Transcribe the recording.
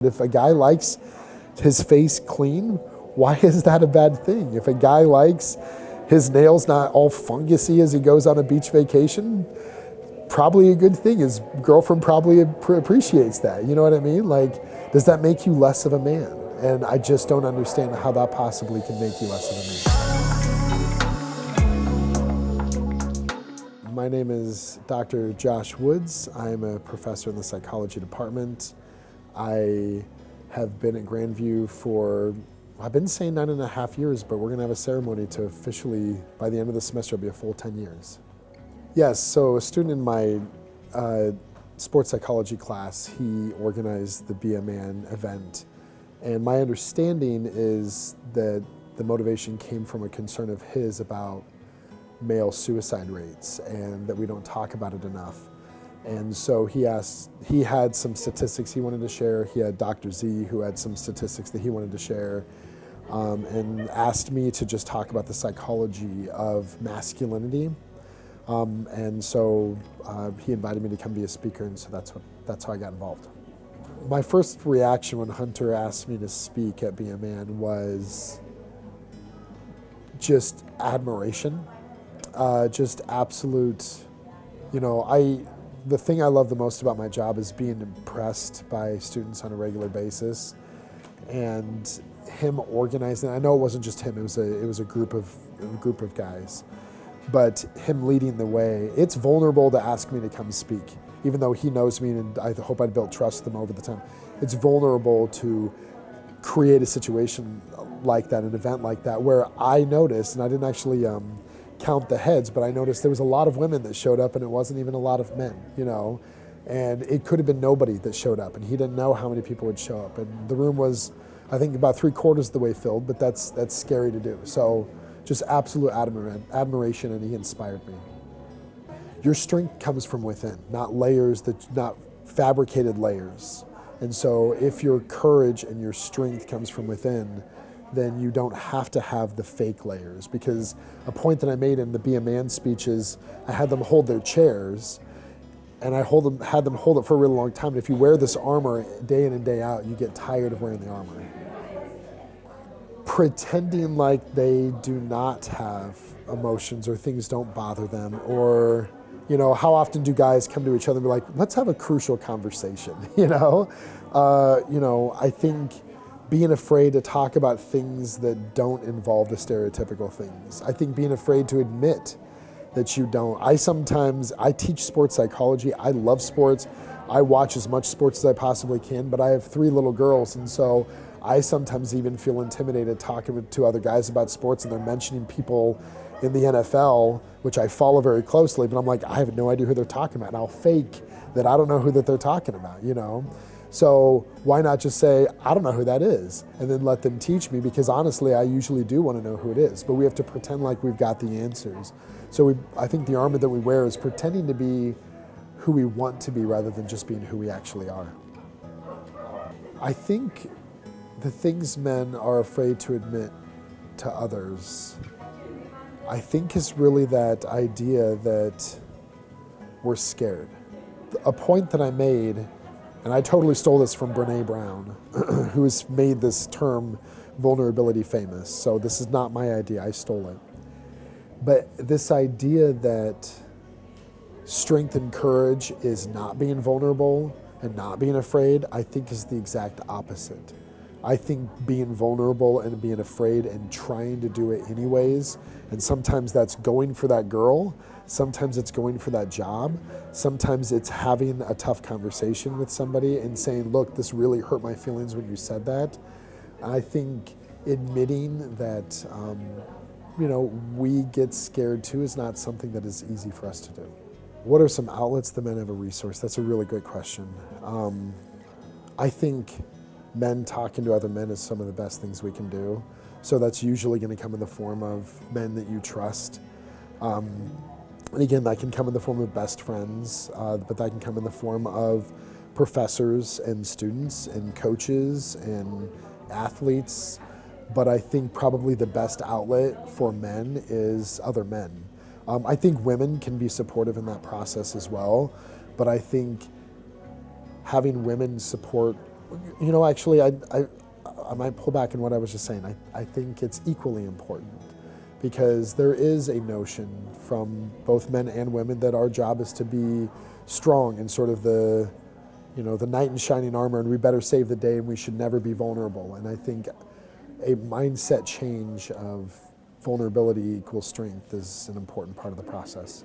If a guy likes his face clean, why is that a bad thing? If a guy likes his nails not all fungusy as he goes on a beach vacation, probably a good thing. His girlfriend probably appreciates that. You know what I mean? Like, does that make you less of a man? And I just don't understand how that possibly can make you less of a man. My name is Dr. Josh Woods. I'm a professor in the psychology department. I have been at Grandview for, I've been saying 9.5 years, but we're going to have a ceremony to officially, by the end of the semester, it'll be a full 10 years. Yes, so a student in my sports psychology class, he organized the Be a Man event. And my understanding is that the motivation came from a concern of his about male suicide rates and that we don't talk about it enough. And so he had some statistics he wanted to share. He had Dr. Z who had some statistics that he wanted to share, and asked me to just talk about the psychology of masculinity. And so he invited me to come be a speaker, and so that's how I got involved. My first reaction when Hunter asked me to speak at Be a Man was just admiration, just absolute, the thing I love the most about my job is being impressed by students on a regular basis, and him organizing. I know it wasn't just him; it was a group of guys, but him leading the way. It's vulnerable to ask me to come speak, even though he knows me, and I hope I'd built trust with him over the time. It's vulnerable to create a situation like that, an event like that, where I noticed, and I didn't actually count the heads, but I noticed there was a lot of women that showed up and it wasn't even a lot of men, and it could have been nobody that showed up, and he didn't know how many people would show up. And the room was, I think, about 3/4 of the way filled, but that's scary to do. So just absolute admiration, and he inspired me. Your strength comes from within, not not fabricated layers. And so if your courage and your strength comes from within, then you don't have to have the fake layers. Because a point that I made in the Be a Man speeches, I had them hold their chairs, and I had them hold it for a really long time. And if you wear this armor day in and day out, you get tired of wearing the armor. Pretending like they do not have emotions or things don't bother them, or how often do guys come to each other and be like, let's have a crucial conversation, I think being afraid to talk about things that don't involve the stereotypical things. I think being afraid to admit that you don't. I teach sports psychology. I love sports. I watch as much sports as I possibly can, but I have 3 little girls, and so I sometimes even feel intimidated talking to other guys about sports, and they're mentioning people in the NFL, which I follow very closely, but I'm like, I have no idea who they're talking about, and I'll fake that I don't know who that they're talking about, So why not just say, I don't know who that is, and then let them teach me, because honestly, I usually do want to know who it is, but we have to pretend like we've got the answers. So I think the armor that we wear is pretending to be who we want to be rather than just being who we actually are. I think the things men are afraid to admit to others, I think is really that idea that we're scared. A point that I made, and I totally stole this from Brene Brown, who has made this term vulnerability famous. So this is not my idea, I stole it. But this idea that strength and courage is not being vulnerable and not being afraid, I think is the exact opposite. I think being vulnerable and being afraid and trying to do it anyways, and sometimes that's going for that girl, sometimes it's going for that job, sometimes it's having a tough conversation with somebody and saying, look, this really hurt my feelings when you said that. I think admitting that we get scared too is not something that is easy for us to do. What are some outlets that men have a resource? That's a really good question. I think men talking to other men is some of the best things we can do. So that's usually going to come in the form of men that you trust. And again, that can come in the form of best friends, but that can come in the form of professors and students and coaches and athletes. But I think probably the best outlet for men is other men. I think women can be supportive in that process as well, but I think having women support You know, actually, I might pull back in what I was just saying. I think it's equally important because there is a notion from both men and women that our job is to be strong and sort of the, you know, the knight in shining armor, and we better save the day and we should never be vulnerable. And I think a mindset change of vulnerability equals strength is an important part of the process.